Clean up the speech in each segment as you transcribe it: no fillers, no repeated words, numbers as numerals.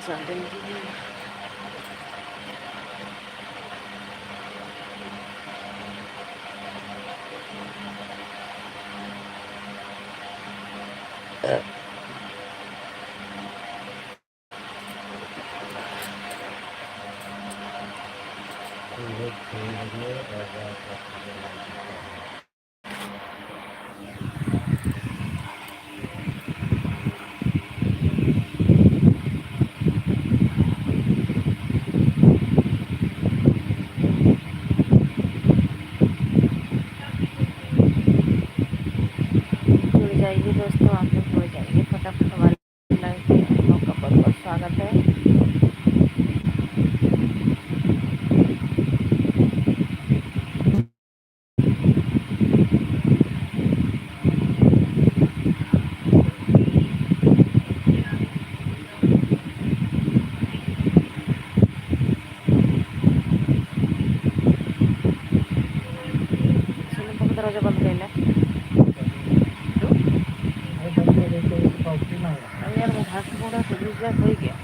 साधन की जुड़ जाइए दोस्तों, आप लोग जुड़ जाइए फटाफट हमारे लाइफ में। आप लोग का बहुत बहुत स्वागत है। चलो पक दरवाजा बंद कर ले। अरे यार मैं भाग थोड़ा सा दूसरा हो गया।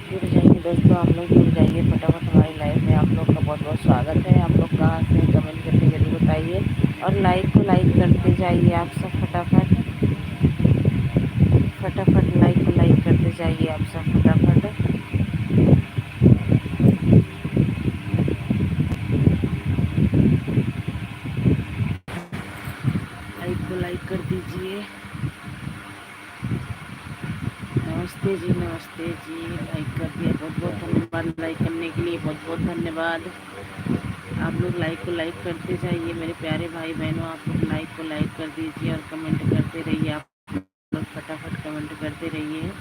जुड़ जाइए दोस्तों, आप लोग जुड़ जाइए फटाफट हमारी लाइफ में। आप लोग का बहुत बहुत स्वागत है। आप लोग कहाँ से कमेंट करके जरूर बताइए और लाइक को लाइक करते जाइए आप सब फटाफट। फटाफट लाइक को लाइक करते जाइए आप सब फटाफट। लाइक को लाइक कर दीजिए। नमस्ते जी, नमस्ते जी। लाइक कर दिया, बहुत बहुत धन्यवाद। लाइक करने के लिए बहुत बहुत धन्यवाद। आप लोग लाइक को लाइक करते जाइए मेरे प्यारे भाई बहनों। आप लोग लाइक को लाइक कर दीजिए और कमेंट करते रहिए। आप लोग फटाफट कमेंट करते रहिए।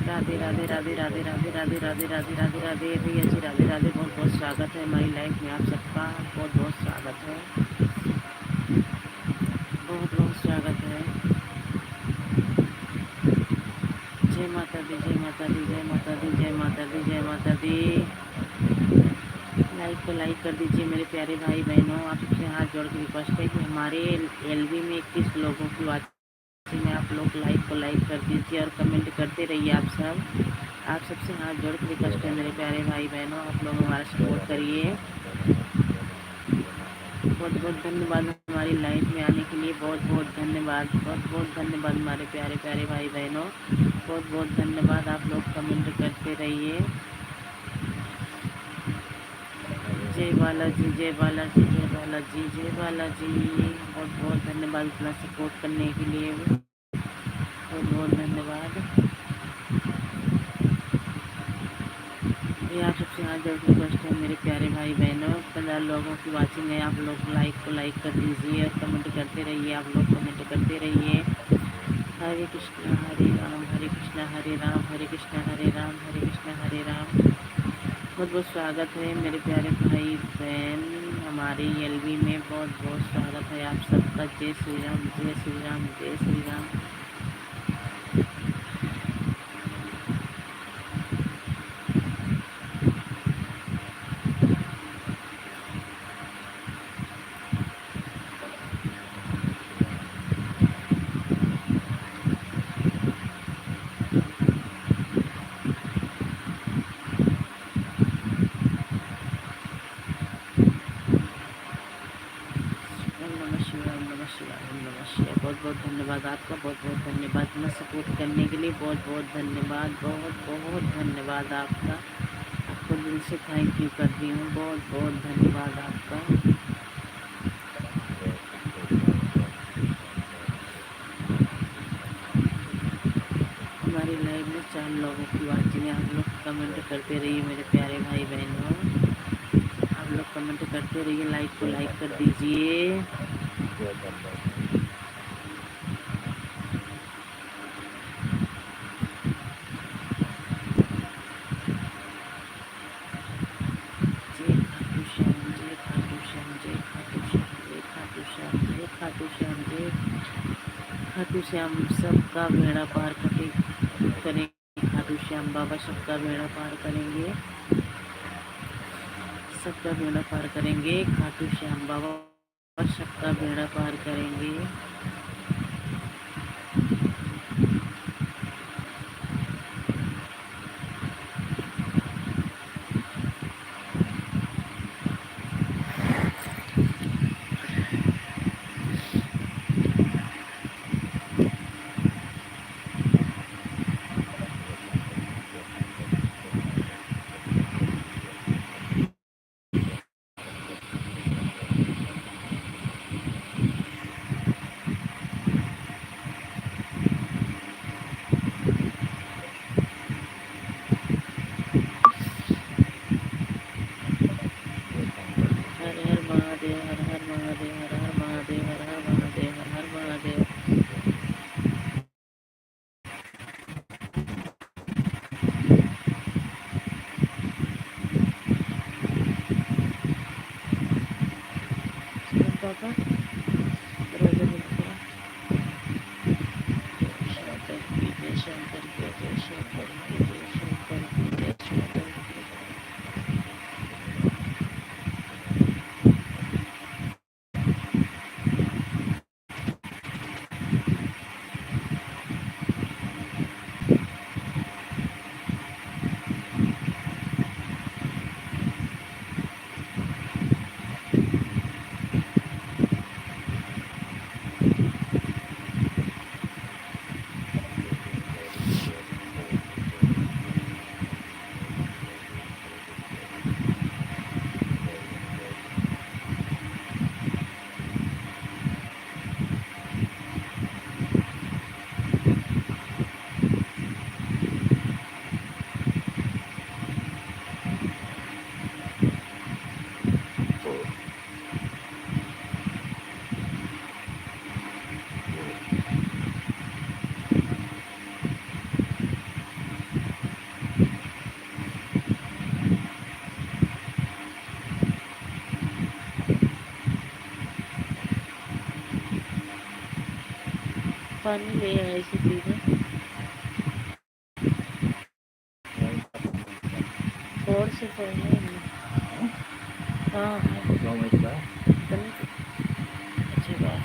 राधे राधे राधे राधे राधे राधे राधे राधे राधे राधे भैया जी, राधे राधे। बहुत बहुत स्वागत है हमारी लाइफ में आप सबका। बहुत बहुत स्वागत है, बहुत बहुत स्वागत है। जय माता दी, जय माता दी, जय माता दी, जय माता दी, जय माता दी। लाइक को लाइक कर दीजिए मेरे प्यारे भाई बहनों। आपसे हाथ जोड़ के रिक्वेस्ट है कि हमारे एलवी में 21 लोगों की वाचिंग में आप लोग लाइक को लाइक कर दीजिए और कमेंट करते रहिए आप सब। आप सबसे हाथ जोड़ के रिक्वेस्ट है मेरे प्यारे भाई बहनों, आप लोग हमारा सपोर्ट करिए। बहुत बहुत धन्यवाद हमारी लाइफ में आने के लिए। बहुत बहुत धन्यवाद, बहुत बहुत धन्यवाद हमारे प्यारे प्यारे भाई बहनों। बहुत बहुत धन्यवाद। आप लोग कमेंट करते रहिए। जय बालाजी, जय बालाजी, जय बालाजी, जय बालाजी। बहुत बहुत धन्यवाद इतना सपोर्ट करने के लिए। बहुत बहुत धन्यवाद। ये आप सबसे हाथ जोड़ के रिक्वेस्ट है मेरे प्यारे भाई बहनों। 15 लोगों की वाचिंग है। आप लोग लाइक को लाइक कर दीजिए और कमेंट करते रहिए। आप लोग कमेंट करते रहिए। हरे कृष्णा हरे राम, हरे कृष्णा हरे राम, हरे कृष्णा हरे राम, हरे कृष्णा हरे राम। बहुत बहुत स्वागत है मेरे प्यारे भाई बहन हमारे एलवी में। बहुत बहुत स्वागत है आप सबका। जय श्री राम, जय श्री राम, जय श्री राम। बहुत बहुत धन्यवाद आपका, बहुत बहुत धन्यवाद इतना सपोर्ट करने के लिए, बहुत बहुत धन्यवाद, बहुत बहुत धन्यवाद आपका। आपको दिल से थैंक यू कर रही हूँ, बहुत बहुत धन्यवाद आपका। हमारी लाइव में 4 लोगों की वाचिंग है। आप लोग कमेंट करते रहिए मेरे प्यारे भाई बहनों, आप लोग कमेंट करते रहिए, लाइक को लाइक कर दीजिए। जय खाटू श्याम, जय खाटू श्याम, जय खाटू श्याम, जय खाटू श्याम, जय खाटू श्याम, जय खाटू श्याम। सबका बेड़ा पार करेंगे खाटू श्याम बाबा, सबका बेड़ा पार करेंगे, सबका बेड़ा पार करेंगे खाटू श्याम बाबा, सबका बेड़ा पार करेंगे। हर हर महादेव, हर हर महादेव, हर हर महादेव, हर हर महादेव, हर हर महादेव। पापा दरवाजा बंद करो। शंकर की जय, शंकर की जय, शंकर की जय, शंकर की जय, शंकर की जय। पानी ले आए इसे पीने, और से पढ़ना है। हाँ अच्छी बात।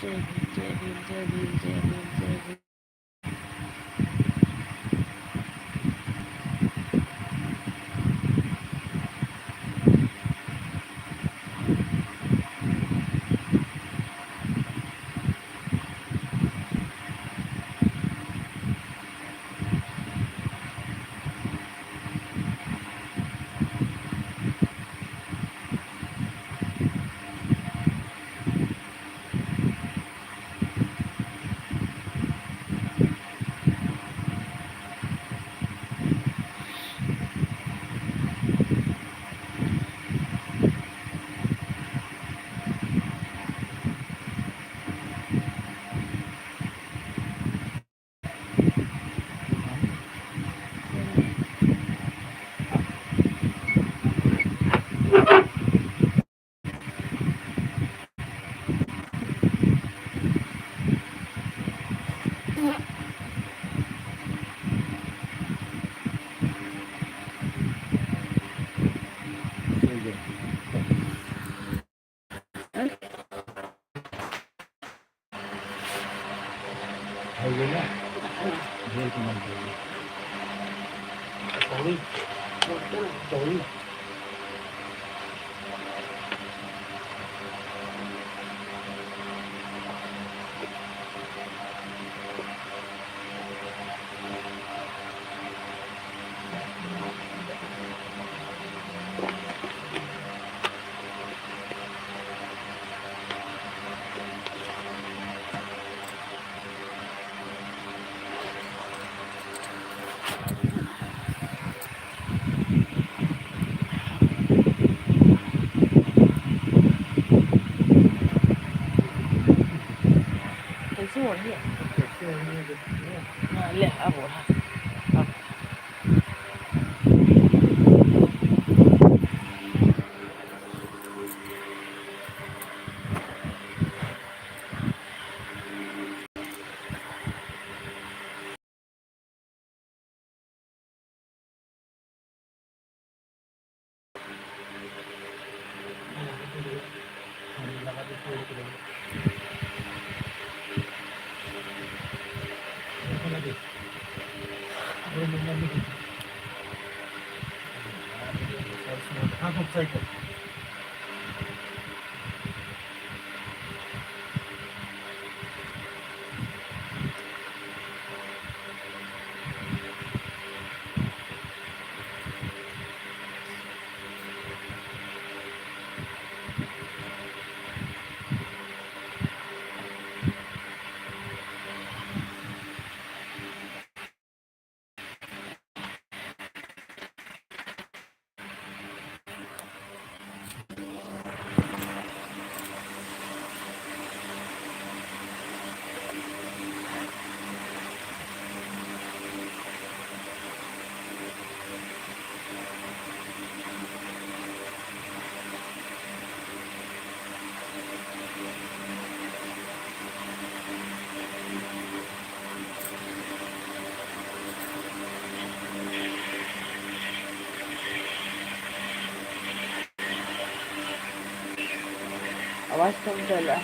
जय भीम, जय भीम, जय भीम, जय भीम, जय भीम। आवाज कम झाला.